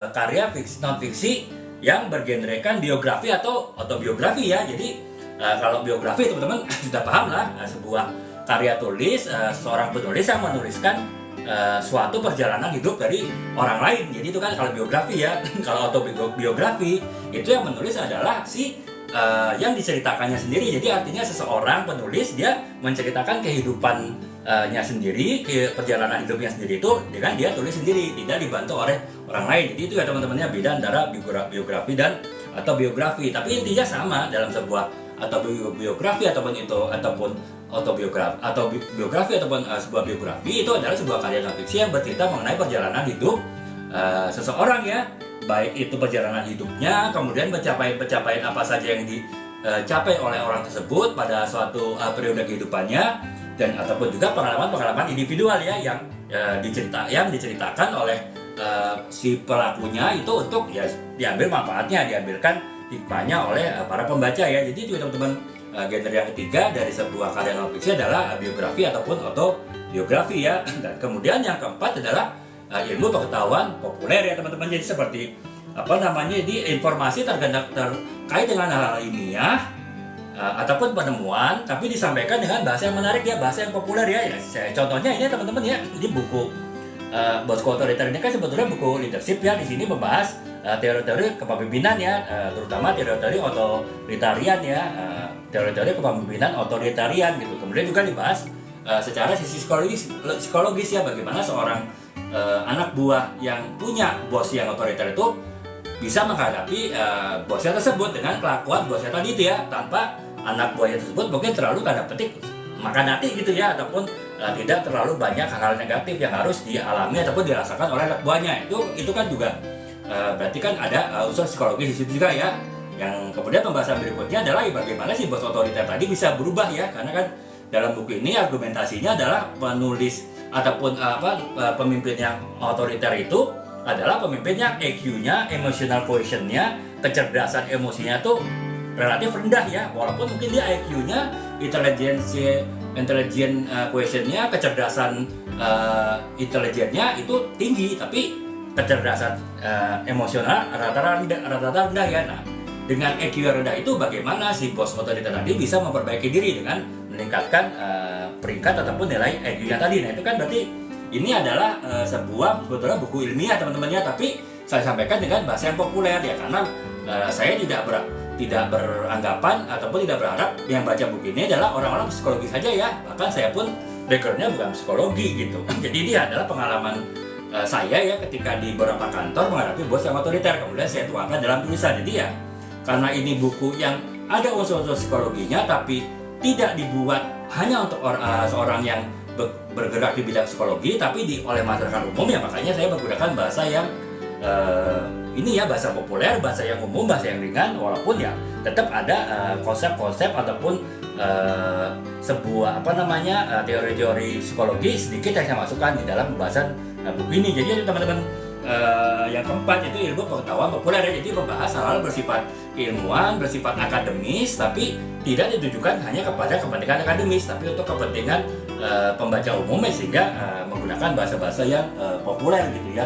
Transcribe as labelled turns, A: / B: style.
A: karya fiksi non fiksi yang bergenrekan biografi atau autobiografi ya. Jadi kalau biografi teman-teman sudah paham lah, sebuah karya tulis seorang penulis yang menuliskan suatu perjalanan hidup dari orang lain. Jadi itu kan kalau biografi ya. Kalau autobiografi itu yang menulis adalah si yang diceritakannya sendiri. Jadi artinya seseorang penulis dia menceritakan kehidupannya sendiri, perjalanan hidupnya sendiri itu dengan dia tulis sendiri, tidak dibantu oleh orang lain. Jadi itu ya teman-temannya, beda antara biografi dan autobiografi. Tapi intinya sama dalam sebuah autobiografi ataupun autobiografi ataupun sebuah biografi itu adalah sebuah karya non fiksi yang bercerita mengenai perjalanan hidup seseorang ya. Baik itu perjalanan hidupnya, kemudian pencapaian apa saja yang dicapai oleh orang tersebut pada suatu periode kehidupannya, dan ataupun juga pengalaman-pengalaman individual ya yang diceritakan oleh si pelakunya itu untuk ya diambil manfaatnya, diambilkan hikmahnya oleh para pembaca ya. Jadi itu teman-teman, genre yang ketiga dari sebuah karya non fiksi adalah biografi ataupun autobiografi ya. Dan kemudian yang keempat adalah ilmu pengetahuan populer ya teman-teman. Jadi seperti jadi informasi terkait dengan hal-hal ilmiah ataupun penemuan, tapi disampaikan dengan bahasa yang menarik ya, bahasa yang populer ya. Contohnya ini teman-teman ya, di buku Bosku Otoriter ini kan sebetulnya buku leadership ya. Di sini membahas teori-teori kepemimpinan ya, terutama teori-teori otoritarian ya, teori-teori kepemimpinan otoritarian gitu. Kemudian juga dibahas secara sisi psikologis ya, bagaimana seorang anak buah yang punya bos yang otoriter itu bisa menghadapi bosnya tersebut dengan kelakuan bosnya tadi itu ya, tanpa anak buahnya tersebut mungkin terlalu tanda petik makan hati gitu ya, ataupun tidak terlalu banyak hal-hal negatif yang harus dialami ataupun dirasakan oleh anak buahnya. Itu kan juga berarti kan ada unsur psikologis di situ juga ya. Yang kemudian pembahasan berikutnya adalah bagaimana si bos otoriter tadi bisa berubah ya, karena kan dalam buku ini argumentasinya adalah penulis ataupun pemimpin yang otoriter itu adalah pemimpin yang EQ-nya, emotional quotient-nya, kecerdasan emosinya tuh relatif rendah ya. Walaupun mungkin dia IQ-nya, intelligent quotient-nya, kecerdasan intelijennya itu tinggi, tapi kecerdasan emosional rata-rata rendah ya. Nah, dengan EQ yang rendah itu bagaimana si bos otoriter tadi bisa memperbaiki diri dengan meningkatkan peringkat ataupun nilai EQ-nya tadi. Nah itu kan berarti ini adalah sebuah sebetulnya buku ilmiah teman-temannya, tapi saya sampaikan dengan bahasa yang populer ya, karena saya tidak beranggapan ataupun tidak berharap yang baca buku ini adalah orang-orang psikologi saja ya. Bahkan saya pun backgroundnya bukan psikologi gitu. Jadi ini adalah pengalaman saya ya ketika di beberapa kantor menghadapi bos yang otoriter, kemudian saya tuangkan dalam tulisan. Jadi ya karena ini buku yang ada unsur-unsur psikologinya tapi tidak dibuat hanya untuk seorang yang bergerak di bidang psikologi, tapi oleh masyarakat umum ya, makanya saya menggunakan bahasa yang ini ya, bahasa populer, bahasa yang umum, bahasa yang ringan, walaupun ya tetap ada konsep-konsep ataupun sebuah teori-teori psikologi sedikit yang saya masukkan di dalam pembahasan buku ini. Jadi teman-teman, yang keempat itu ilmu pengetahuan populer ya. Jadi membahas hal-hal bersifat keilmuan, bersifat akademis, tapi tidak ditujukan hanya kepada kepentingan akademis, tapi untuk kepentingan pembaca umum sehingga menggunakan bahasa-bahasa yang populer gitu ya.